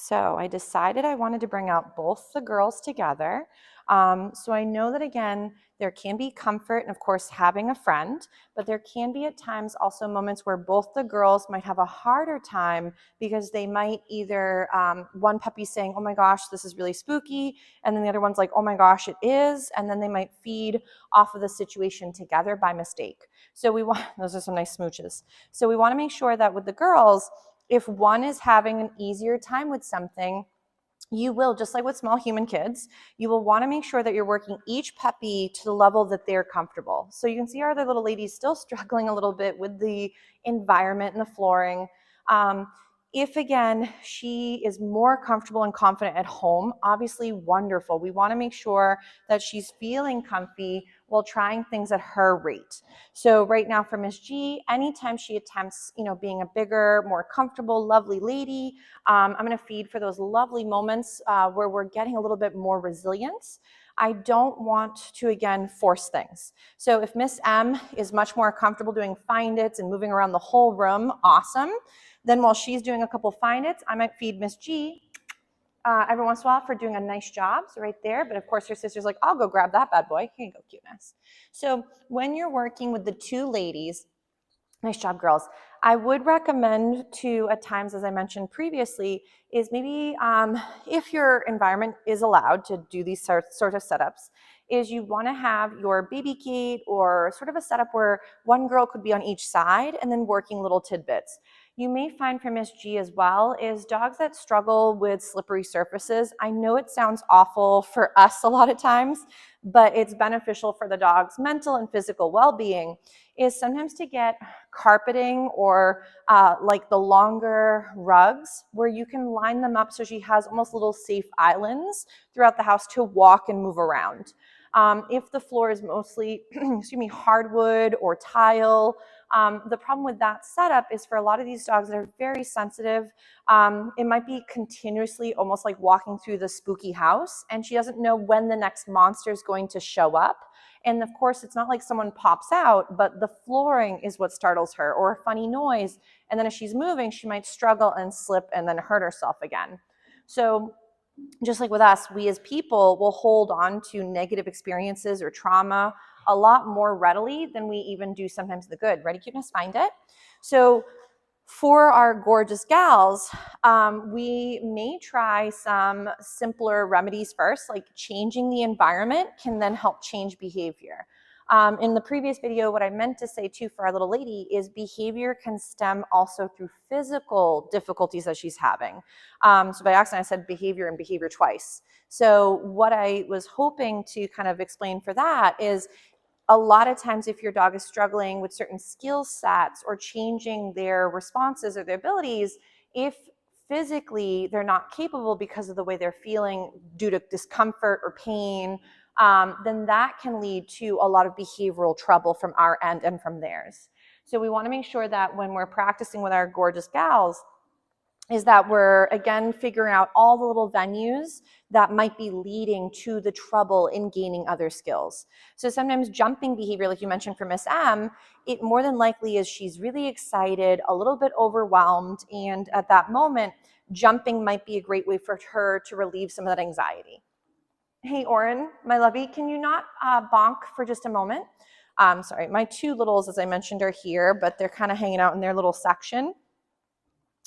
So I decided I wanted to bring out both the girls together. So I know that, again, there can be comfort and, of course, having a friend, but there can be at times also moments where both the girls might have a harder time because they might either, one puppy saying, oh my gosh, this is really spooky, and then the other one's like, oh my gosh, it is, and then they might feed off of the situation together by mistake. So we want, those are some nice smooches. So we want to make sure that with the girls, if one is having an easier time with something, you will, just like with small human kids, you will want to make sure that you're working each puppy to the level that they're comfortable. So you can see our other little lady's still struggling a little bit with the environment and the flooring. If, again, she is more comfortable and confident at home, obviously wonderful. We want to make sure that she's feeling comfy while trying things at her rate. So right now for Miss G, anytime she attempts, being a bigger, more comfortable, lovely lady, I'm going to feed for those lovely moments where we're getting a little bit more resilience. I don't want to, again, force things. So if Miss M is much more comfortable doing find its and moving around the whole room, awesome. Then while she's doing a couple find its, I might feed Miss G every once in a while for doing a nice job. So right there, but of course her sister's like, I'll go grab that bad boy. Here you go, cuteness. So when you're working with the two ladies, nice job, girls, I would recommend to, at times, as I mentioned previously, is maybe if your environment is allowed to do these sort of setups, is you want to have your baby gate or sort of a setup where one girl could be on each side and then working little tidbits. You may find for Miss G as well is dogs that struggle with slippery surfaces. I know it sounds awful for us a lot of times, but it's beneficial for the dog's mental and physical well-being, is sometimes to get carpeting or like the longer rugs where you can line them up so she has almost little safe islands throughout the house to walk and move around. If the floor is mostly, hardwood or tile, the problem with that setup is for a lot of these dogs that are very sensitive, it might be continuously almost like walking through the spooky house, and she doesn't know when the next monster is going to show up. And of course, it's not like someone pops out, but the flooring is what startles her, or a funny noise. And then if she's moving, she might struggle and slip and then hurt herself again. So just like with us, we as people will hold on to negative experiences or trauma a lot more readily than we even do sometimes the good. Ready, cuteness, find it. So for our gorgeous gals, we may try some simpler remedies first, like changing the environment can then help change behavior. In the previous video, what I meant to say too for our little lady is behavior can stem also through physical difficulties that she's having. So by accident, I said behavior and behavior twice. So what I was hoping to kind of explain for that is a lot of times if your dog is struggling with certain skill sets or changing their responses or their abilities, if physically they're not capable because of the way they're feeling due to discomfort or pain, then that can lead to a lot of behavioral trouble from our end and from theirs. So we want to make sure that when we're practicing with our gorgeous gals, is that we're, again, figuring out all the little venues that might be leading to the trouble in gaining other skills. So sometimes jumping behavior, like you mentioned for Miss M, it more than likely is she's really excited, a little bit overwhelmed, and at that moment, jumping might be a great way for her to relieve some of that anxiety. Hey, Oren, my lovey, can you not bonk for just a moment? Sorry, my two littles, as I mentioned, are here, but they're kind of hanging out in their little section.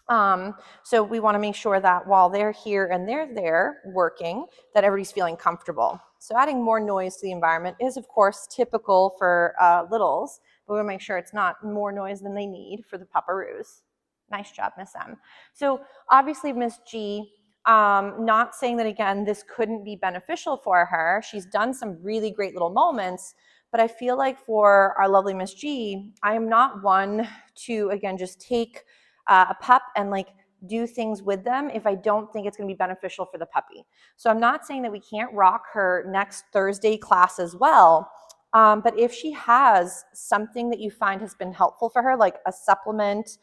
So we want to make sure that while they're here and they're there working, that everybody's feeling comfortable. So adding more noise to the environment is, of course, typical for littles, but we want to make sure it's not more noise than they need for the pupperoos. Nice job, Miss M. So obviously, Miss G, not saying that, again, this couldn't be beneficial for her. She's done some really great little moments, but I feel like for our lovely Miss G, I am not one to, again, just take a pup and like do things with them if I don't think it's going to be beneficial for the puppy. So I'm not saying that we can't rock her next Thursday class as well, but if she has something that you find has been helpful for her, like a supplement,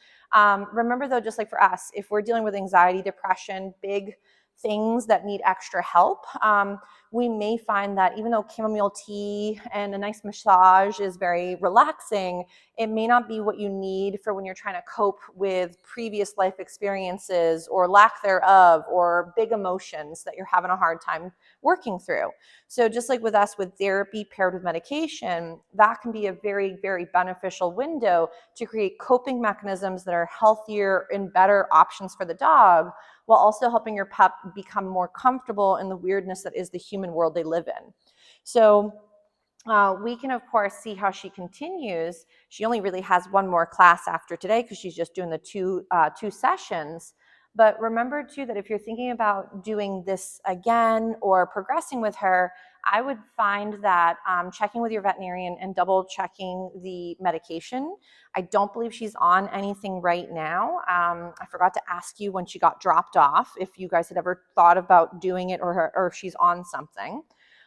remember though, just like for us, if we're dealing with anxiety, depression, big things that need extra help, we may find that even though chamomile tea and a nice massage is very relaxing, it may not be what you need for when you're trying to cope with previous life experiences or lack thereof, or big emotions that you're having a hard time working through. So just like with us with therapy paired with medication, that can be a very, very beneficial window to create coping mechanisms that are healthier and better options for the dog, while also helping your pup become more comfortable in the weirdness that is the human world they live in. So we can, of course, see how she continues. She only really has one more class after today because she's just doing the two sessions. But remember, too, that if you're thinking about doing this again or progressing with her, I would find that checking with your veterinarian and double checking the medication. I don't believe she's on anything right now. I forgot to ask you when she got dropped off if you guys had ever thought about doing it, or if she's on something.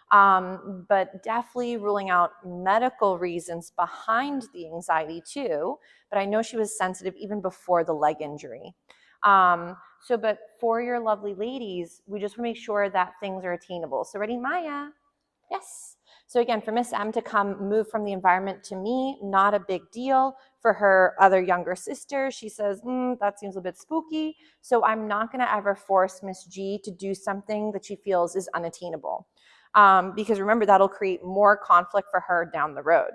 But definitely ruling out medical reasons behind the anxiety too. But I know she was sensitive even before the leg injury. But for your lovely ladies, we just want to make sure that things are attainable. So ready, Maya? Yes. So again, for Miss M to come move from the environment to me, not a big deal. For her other younger sister, she says, that seems a bit spooky. So I'm not going to ever force Miss G to do something that she feels is unattainable. Because remember, that'll create more conflict for her down the road.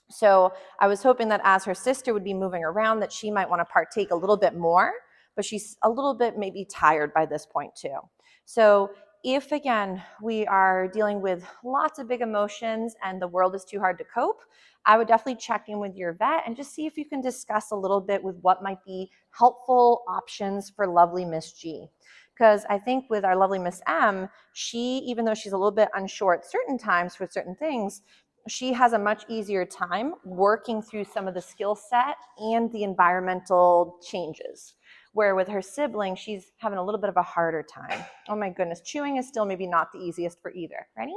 So I was hoping that as her sister would be moving around, that she might want to partake a little bit more, but she's a little bit maybe tired by this point too. So if, again, we are dealing with lots of big emotions and the world is too hard to cope, I would definitely check in with your vet and just see if you can discuss a little bit with what might be helpful options for lovely Miss G. Because I think with our lovely Miss M, she, even though she's a little bit unsure at certain times for certain things, she has a much easier time working through some of the skill set and the environmental changes. Where with her sibling, she's having a little bit of a harder time. Oh my goodness, chewing is still maybe not the easiest for either. Ready?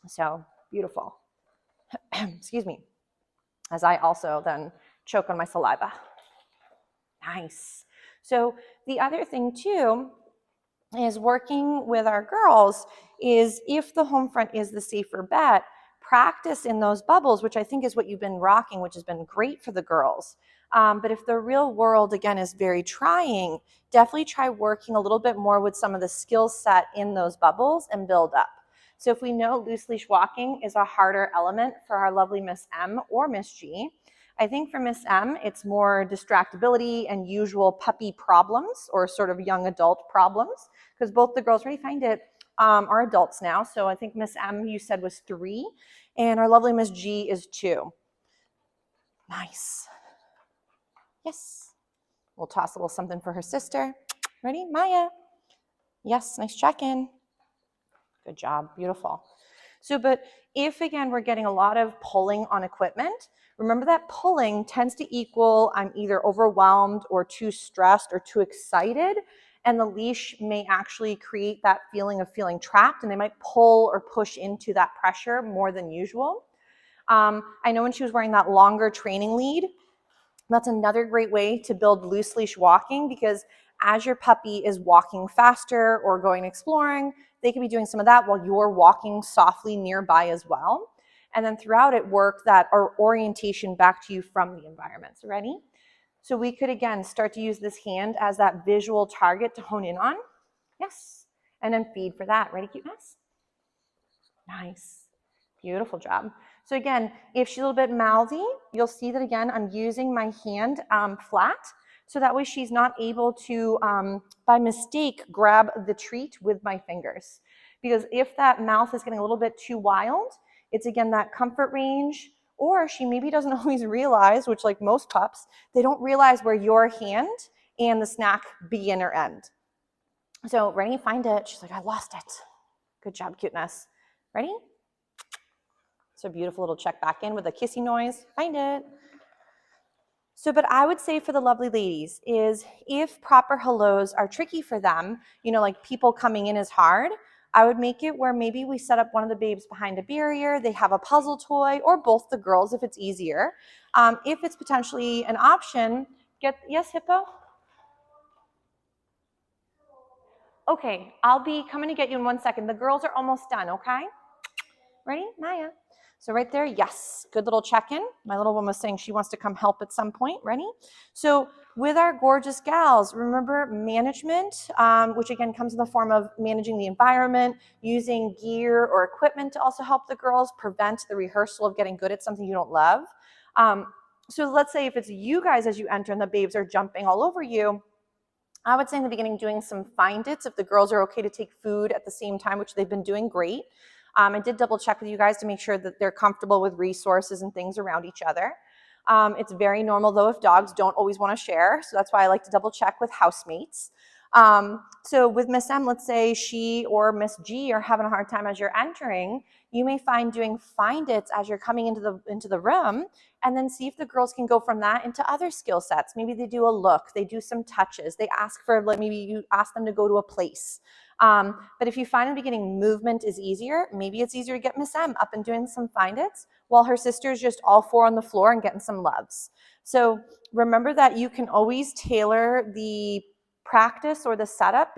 So, beautiful. Excuse me. As I also then choke on my saliva. Nice. So the other thing too is working with our girls is if the home front is the safer bet, practice in those bubbles, which I think is what you've been rocking, which has been great for the girls. But if the real world, again, is very trying, definitely try working a little bit more with some of the skill set in those bubbles and build up. So if we know loose leash walking is a harder element for our lovely Miss M or Miss G, I think for Miss M, it's more distractibility and usual puppy problems or sort of young adult problems, because both the girls, ready, find it, are adults now. So I think Miss M, you said, was 3, and our lovely Miss G is 2. Nice. Yes. We'll toss a little something for her sister. Ready? Maya. Yes, nice check-in. Good job. Beautiful. So, but if, again, we're getting a lot of pulling on equipment, remember that pulling tends to equal I'm either overwhelmed or too stressed or too excited, and the leash may actually create that feeling of feeling trapped, and they might pull or push into that pressure more than usual. I know when she was wearing that longer training lead, that's another great way to build loose leash walking, because as your puppy is walking faster or going exploring, they can be doing some of that while you're walking softly nearby as well. And then throughout it, work that orientation back to you from the environment. So ready? So we could, again, start to use this hand as that visual target to hone in on. Yes. And then feed for that. Ready, cuteness? Nice. Beautiful job. So again, if she's a little bit mouthy, you'll see that, again, I'm using my hand flat, so that way she's not able to, by mistake, grab the treat with my fingers. Because if that mouth is getting a little bit too wild, it's, again, that comfort range, or she maybe doesn't always realize, which, like most pups, they don't realize where your hand and the snack begin or end. So ready, find it. She's like, I lost it. Good job, cuteness. Ready? So beautiful little check back in with a kissy noise. Find it. So, but I would say for the lovely ladies is if proper hellos are tricky for them, you know, like people coming in is hard, I would make it where maybe we set up one of the babes behind a barrier, they have a puzzle toy, or both the girls if it's easier. If it's potentially an option, yes, Hippo? Okay, I'll be coming to get you in 1 second. The girls are almost done, okay? Ready, Maya? So right there, yes, good little check-in. My little one was saying she wants to come help at some point. Ready? So with our gorgeous gals, remember management, which again comes in the form of managing the environment, using gear or equipment to also help the girls prevent the rehearsal of getting good at something you don't love. So let's say if it's you guys as you enter and the babes are jumping all over you, I would say in the beginning doing some find its if the girls are okay to take food at the same time, which they've been doing great. I did double check with you guys to make sure that they're comfortable with resources and things around each other. It's very normal though if dogs don't always want to share, so that's why I like to double check with housemates. So with Miss M, let's say she or Miss G are having a hard time as you're entering, you may find doing find its as you're coming into the room, and then see if the girls can go from that into other skill sets. Maybe they do a look, they do some touches, they ask for, maybe you ask them to go to a place. But if you find in the beginning movement is easier, maybe it's easier to get Miss M up and doing some find its while her sister's just all four on the floor and getting some loves. So remember that you can always tailor the practice or the setup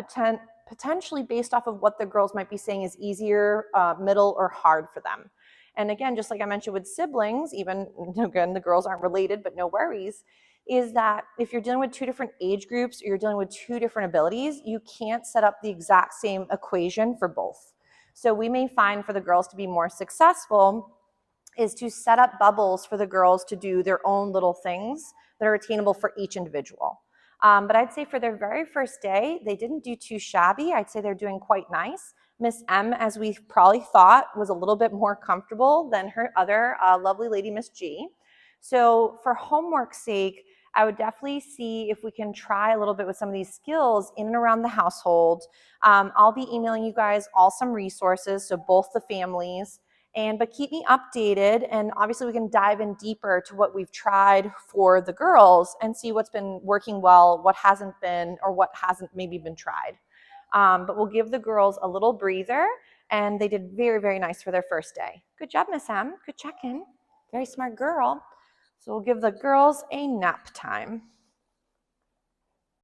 potentially based off of what the girls might be saying is easier, middle, or hard for them. And again, just like I mentioned with siblings, even again, the girls aren't related, but no worries, is that if you're dealing with two different age groups or you're dealing with two different abilities, you can't set up the exact same equation for both. So we may find for the girls to be more successful is to set up bubbles for the girls to do their own little things that are attainable for each individual. But I'd say for their very first day, they didn't do too shabby. I'd say they're doing quite nice. Miss M, as we probably thought, was a little bit more comfortable than her other lovely lady, Miss G. So for homework's sake, I would definitely see if we can try a little bit with some of these skills in and around the household. I'll be emailing you guys all some resources, so both the families, but keep me updated, and obviously we can dive in deeper to what we've tried for the girls and see what's been working well, what hasn't been, or what hasn't maybe been tried. But we'll give the girls a little breather, and they did very, very nice for their first day. Good job, Miss M. Good check-in. Very smart girl. So we'll give the girls a nap time.